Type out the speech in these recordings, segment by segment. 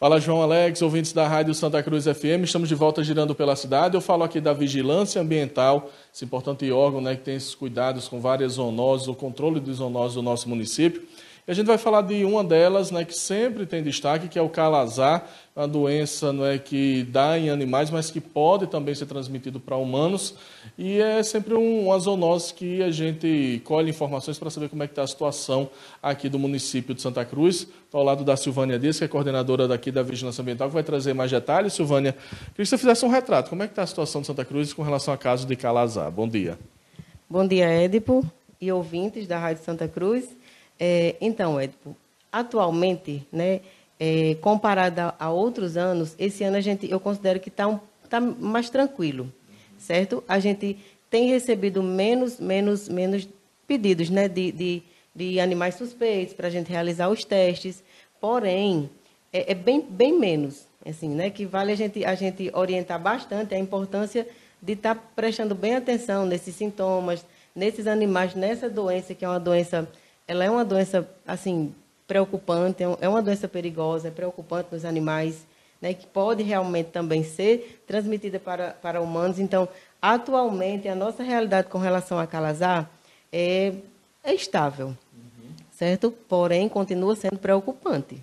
Fala, João Alex, ouvintes da Rádio Santa Cruz FM. Estamos de volta girando pela cidade. Eu falo aqui da vigilância ambiental, esse importante órgão, né, que tem esses cuidados com várias zoonoses, o controle de zoonoses do nosso município. E a gente vai falar de uma delas, né, que sempre tem destaque, que é o calazar, uma doença, não é, que dá em animais, mas que pode também ser transmitido para humanos. E é sempre uma zoonose que a gente colhe informações para saber como é que está a situação aqui do município de Santa Cruz. Estou ao lado da Silvânia Dias, que é coordenadora daqui da Vigilância Ambiental, que vai trazer mais detalhes. Silvânia, queria que você fizesse um retrato. Como é que está a situação de Santa Cruz com relação ao caso de calazar? Bom dia. Bom dia, Édipo e ouvintes da Rádio Santa Cruz. Então, Édipo, atualmente, né, comparado a outros anos, esse ano eu considero que está mais tranquilo, certo? A gente tem recebido menos pedidos, né, de animais suspeitos para a gente realizar os testes, porém, é bem menos, assim, né, que vale a gente orientar bastante a importância de estar prestando bem atenção nesses sintomas, nesses animais, nessa doença, que é uma doença... Ela é uma doença, assim, preocupante, é uma doença perigosa, é preocupante nos animais, né, que pode realmente também ser transmitida para humanos. Então, atualmente, a nossa realidade com relação a calazar é estável, certo? Porém, continua sendo preocupante.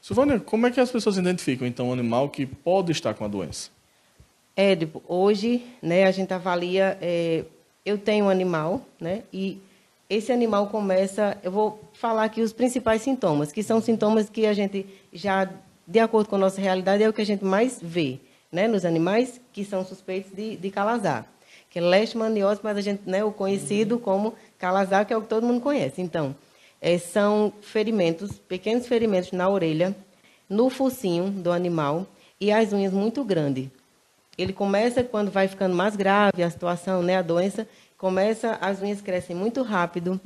Silvânia, como é que as pessoas identificam, então, um animal que pode estar com a doença? Édipo, hoje, né, a gente avalia... eu tenho um animal, né, e... esse animal começa, eu vou falar aqui os principais sintomas, que são sintomas que a gente já, de acordo com a nossa realidade, é o que a gente mais vê, né, nos animais que são suspeitos de calazar, que é leishmaniose, mas a gente, né, o conhecido como calazar, que é o que todo mundo conhece. Então, são ferimentos, pequenos ferimentos na orelha, no focinho do animal e as unhas muito grandes. Ele começa quando vai ficando mais grave a situação, né, a doença. As unhas crescem muito rápido,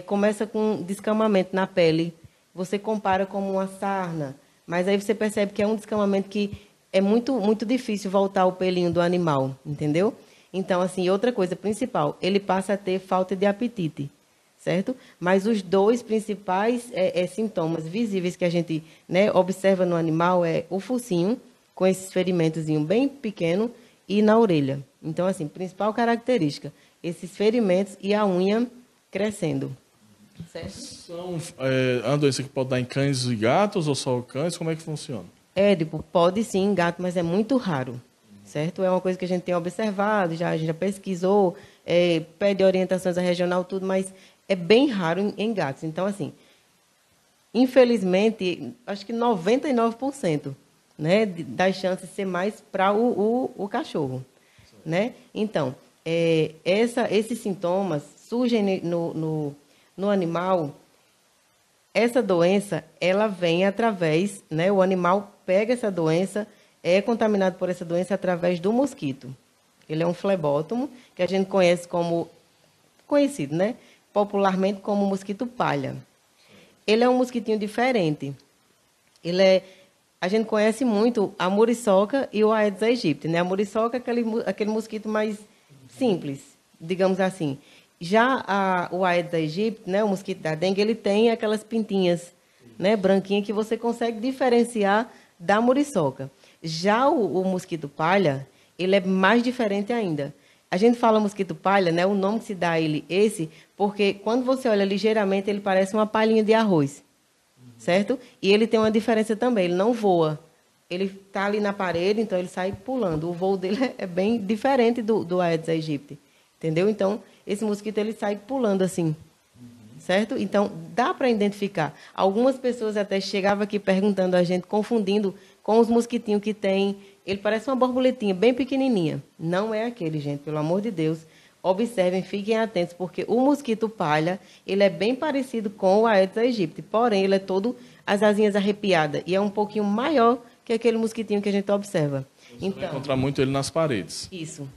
começa com descamamento na pele. Você compara como uma sarna, mas aí você percebe que é um descamamento que é muito difícil voltar o pelinho do animal, entendeu? Então, assim, outra coisa principal, ele passa a ter falta de apetite, certo? Mas os dois principais sintomas visíveis que a gente, né, observa no animal é o focinho, com esses ferimentozinhos bem pequeno, e na orelha. Então, assim, principal característica, esses ferimentos e a unha crescendo. Certo? É uma doença que pode dar em cães e gatos ou só cães? Como é que funciona? Édipo, pode sim em gato, mas é muito raro. Certo? É uma coisa que a gente tem observado, a gente já pesquisou, pede orientações à regional, tudo, mas é bem raro em gatos. Então, assim, infelizmente, acho que 99%, né, das chances de ser mais para o cachorro. Né? Então, esses sintomas surgem no animal. Essa doença, ela vem através, né, o animal pega essa doença, é contaminado por essa doença através do mosquito. Ele é um flebótomo, que a gente conhecido, né, popularmente como mosquito palha. Ele é um mosquitinho diferente. A gente conhece muito a muriçoca e o Aedes aegypti, né? A muriçoca é aquele mosquito mais simples, digamos assim. Já o Aedes aegypti, né, o mosquito da dengue, ele tem aquelas pintinhas, né, branquinhas, que você consegue diferenciar da muriçoca. Já o mosquito palha, ele é mais diferente ainda. A gente fala mosquito palha, né, o nome que se dá a ele porque quando você olha ligeiramente, ele parece uma palhinha de arroz. Certo? E ele tem uma diferença também, ele não voa. Ele está ali na parede, então ele sai pulando. O voo dele é bem diferente do Aedes aegypti. Entendeu? Então, esse mosquito ele sai pulando assim. Certo? Então, dá para identificar. Algumas pessoas até chegavam aqui perguntando a gente, confundindo com os mosquitinhos que tem. Ele parece uma borboletinha, bem pequenininha. Não é aquele, gente, pelo amor de Deus. Observem, fiquem atentos, porque o mosquito palha, ele é bem parecido com o Aedes aegypti, porém, ele é todo as asinhas arrepiadas e é um pouquinho maior que aquele mosquitinho que a gente observa. Você vai encontrar muito ele nas paredes. Isso,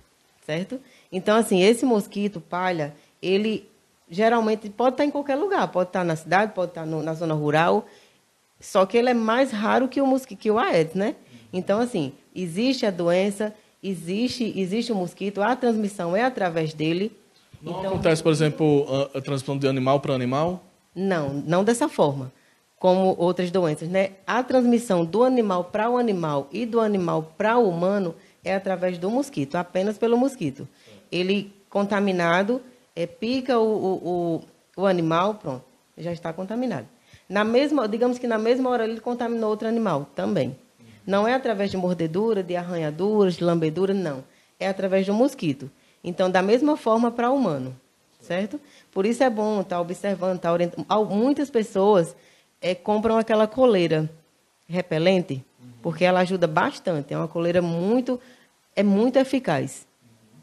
certo? Então, assim, esse mosquito palha, ele geralmente pode estar em qualquer lugar, pode estar na cidade, pode estar na zona rural, só que ele é mais raro que o Aedes, né? Então, assim, existe a doença... Existe o mosquito, a transmissão é através dele. Não acontece, por exemplo, a transmissão de animal para animal? Não dessa forma. como outras doenças, né? A transmissão do animal para o animal e do animal para o humano é através do mosquito, apenas pelo mosquito. Ele contaminado, pica o animal, pronto, já está contaminado. Digamos que na mesma hora ele contaminou outro animal também. Não é através de mordedura, de arranhaduras, de lambedura, não. É através do mosquito. Então, da mesma forma para o humano, certo? Por isso é bom estar observando, estar orientando. Muitas pessoas compram aquela coleira repelente, porque ela ajuda bastante. É uma coleira muito eficaz,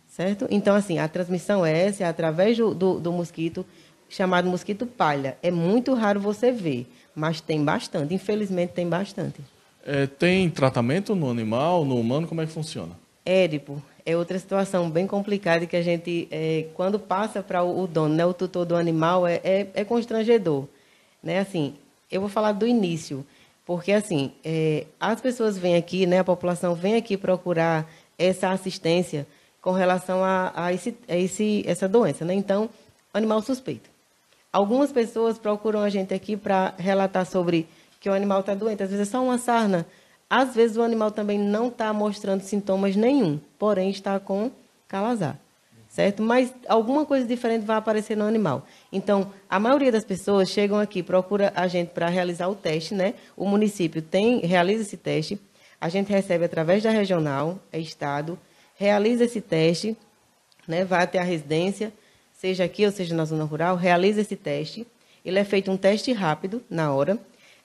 certo? Então, assim, a transmissão é essa, é através do mosquito, chamado mosquito palha. É muito raro você ver, mas tem bastante. Infelizmente, tem bastante. Tem tratamento no animal, no humano? Como é que funciona? Édipo, é outra situação bem complicada que a gente, quando passa para o dono, né, o tutor do animal, é constrangedor. Né? Assim, eu vou falar do início, porque assim, as pessoas vêm aqui, né, a população vem aqui procurar essa assistência com relação a essa doença. Né? Então, animal suspeito. Algumas pessoas procuram a gente aqui para relatar sobre que o animal está doente. Às vezes é só uma sarna. Às vezes o animal também não está mostrando sintomas nenhum, porém está com calazar, certo? Mas alguma coisa diferente vai aparecer no animal. Então, a maioria das pessoas chegam aqui, procura a gente para realizar o teste, né? O município realiza esse teste, a gente recebe através da regional, estado, realiza esse teste, né? Vai até a residência, seja aqui ou seja na zona rural, realiza esse teste. Ele é feito um teste rápido na hora.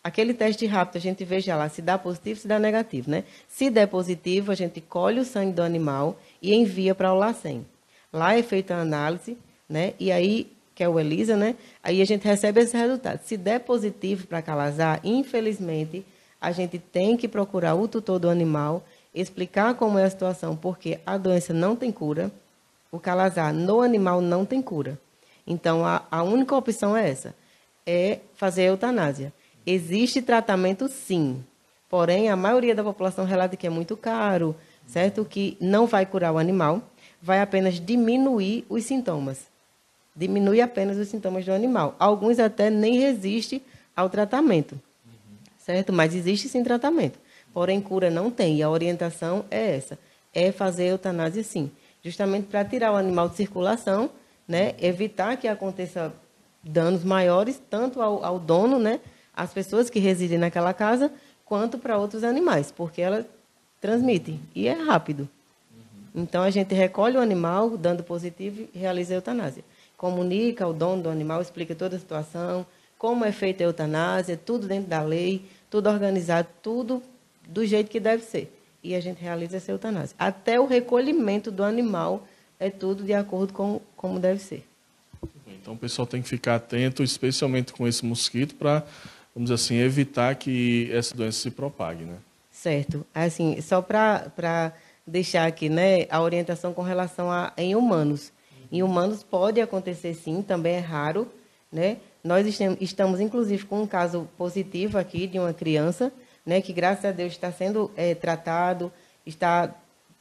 Aquele teste rápido, a gente vê já lá se dá positivo, se dá negativo, né? Se der positivo, a gente colhe o sangue do animal e envia para o LACEN. Lá é feita a análise, né? E aí, que é o ELISA, né? Aí a gente recebe esse resultado. Se der positivo para calazar, infelizmente, a gente tem que procurar o tutor do animal, explicar como é a situação, porque a doença não tem cura, o calazar no animal não tem cura. Então, a única opção é essa, é fazer a eutanásia. Existe tratamento, sim. Porém, a maioria da população relata que é muito caro, certo? Que não vai curar o animal, vai apenas diminuir os sintomas. Diminui apenas os sintomas do animal. Alguns até nem resistem ao tratamento, certo? Mas existe sim tratamento. Porém, cura não tem. E a orientação é essa. É fazer a eutanásia, sim. Justamente para tirar o animal de circulação, né? Evitar que aconteça danos maiores, tanto ao dono, né? As pessoas que residem naquela casa, quanto para outros animais, porque ela transmite e é rápido. Então, a gente recolhe o animal, dando positivo, e realiza a eutanásia. Comunica ao dono do animal, explica toda a situação, como é feita a eutanásia, tudo dentro da lei, tudo organizado, tudo do jeito que deve ser. E a gente realiza essa eutanásia. Até o recolhimento do animal é tudo de acordo com como deve ser. Então, o pessoal tem que ficar atento, especialmente com esse mosquito, para, vamos dizer assim, evitar que essa doença se propague, né? Certo. Assim, só para deixar aqui, né, a orientação com relação em humanos. Em humanos pode acontecer, sim, também é raro, né? Nós estamos, inclusive, com um caso positivo aqui de uma criança, né, que, graças a Deus, está sendo tratado, está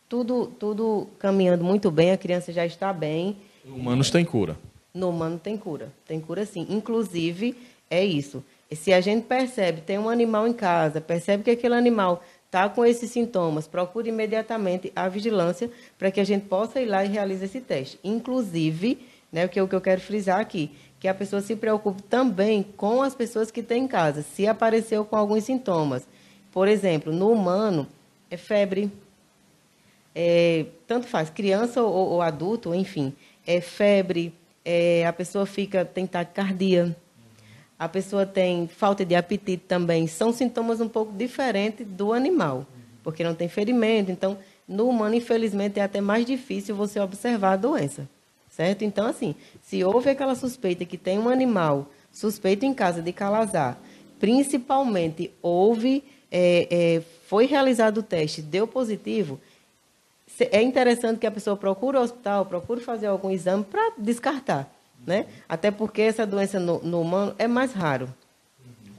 tudo caminhando muito bem, a criança já está bem. Humanos têm cura. No humano tem cura sim. Inclusive, é isso. Se a gente percebe, tem um animal em casa, percebe que aquele animal está com esses sintomas, procure imediatamente a vigilância para que a gente possa ir lá e realize esse teste. Inclusive, né, o que eu quero frisar aqui, que a pessoa se preocupe também com as pessoas que têm em casa, se apareceu com alguns sintomas. Por exemplo, no humano, é febre, tanto faz, criança ou adulto, enfim, é febre, a pessoa tem taquicardia, a pessoa tem falta de apetite também. São sintomas um pouco diferentes do animal, porque não tem ferimento. Então, no humano, infelizmente, é até mais difícil você observar a doença, certo? Então, assim, se houve aquela suspeita que tem um animal suspeito em casa de calazar, principalmente foi realizado o teste, deu positivo, é interessante que a pessoa procure o hospital, procure fazer algum exame para descartar, né? Até porque essa doença no humano é mais raro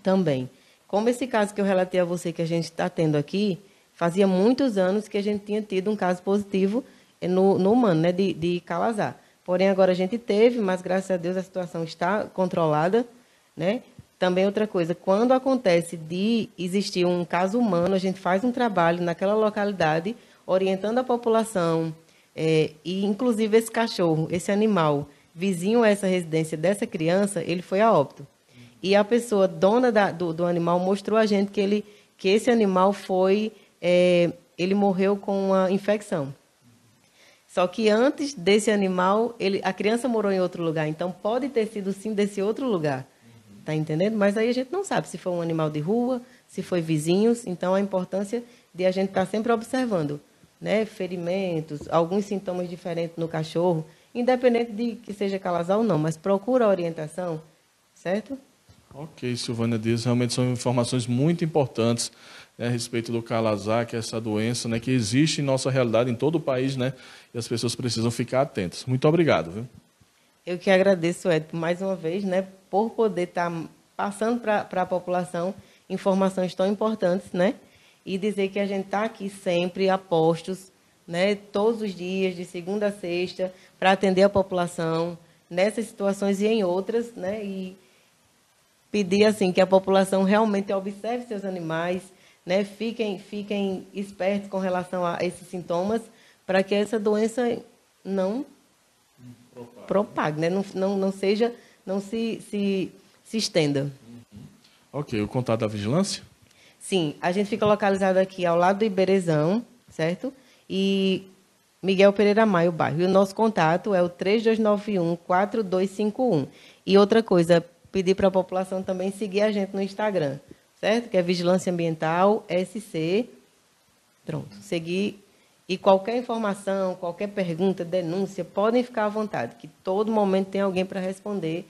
também. Como esse caso que eu relatei a você que a gente está tendo aqui, fazia muitos anos que a gente tinha tido um caso positivo no humano, né, de calazar. Porém, agora a gente teve, mas graças a Deus a situação está controlada, né? Também outra coisa, quando acontece de existir um caso humano, a gente faz um trabalho naquela localidade, orientando a população, e inclusive esse cachorro, esse animal, vizinho a essa residência dessa criança, ele foi a óbito. E a pessoa dona do animal mostrou a gente que esse animal ele morreu com uma infecção. Só que antes desse animal, a criança morou em outro lugar, então pode ter sido sim desse outro lugar. Tá entendendo? Mas aí a gente não sabe se foi um animal de rua, se foi vizinhos, então a importância de a gente estar sempre observando, né, ferimentos, alguns sintomas diferentes no cachorro, independente de que seja calazar ou não, mas procura a orientação, certo? Ok, Silvânia Dias, realmente são informações muito importantes, né, a respeito do calazar, que é essa doença, né, que existe em nossa realidade, em todo o país, né, e as pessoas precisam ficar atentas. Muito obrigado, viu? Eu que agradeço, Ed, mais uma vez, né, por poder estar passando para a população informações tão importantes, né, e dizer que a gente está aqui sempre a postos, né, todos os dias, de segunda a sexta, para atender a população nessas situações e em outras, né, e pedir assim que a população realmente observe seus animais, né, fiquem espertos com relação a esses sintomas, para que essa doença não propague, né? Não se estenda. Ok, o contato da vigilância? Sim, a gente fica localizado aqui ao lado do Iberezão, certo? E Miguel Pereira Maia, o bairro. E o nosso contato é o 3291-4251. E outra coisa, pedir para a população também seguir a gente no Instagram, certo? Que é Vigilância Ambiental SC. Pronto, seguir. E qualquer informação, qualquer pergunta, denúncia, podem ficar à vontade, que todo momento tem alguém para responder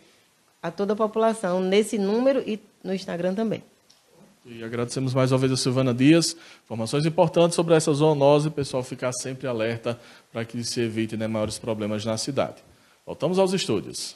a toda a população, nesse número e no Instagram também. E agradecemos mais uma vez a Silvana Dias. Informações importantes sobre essa zoonose, o pessoal ficar sempre alerta para que se evite, né, maiores problemas na cidade. Voltamos aos estúdios.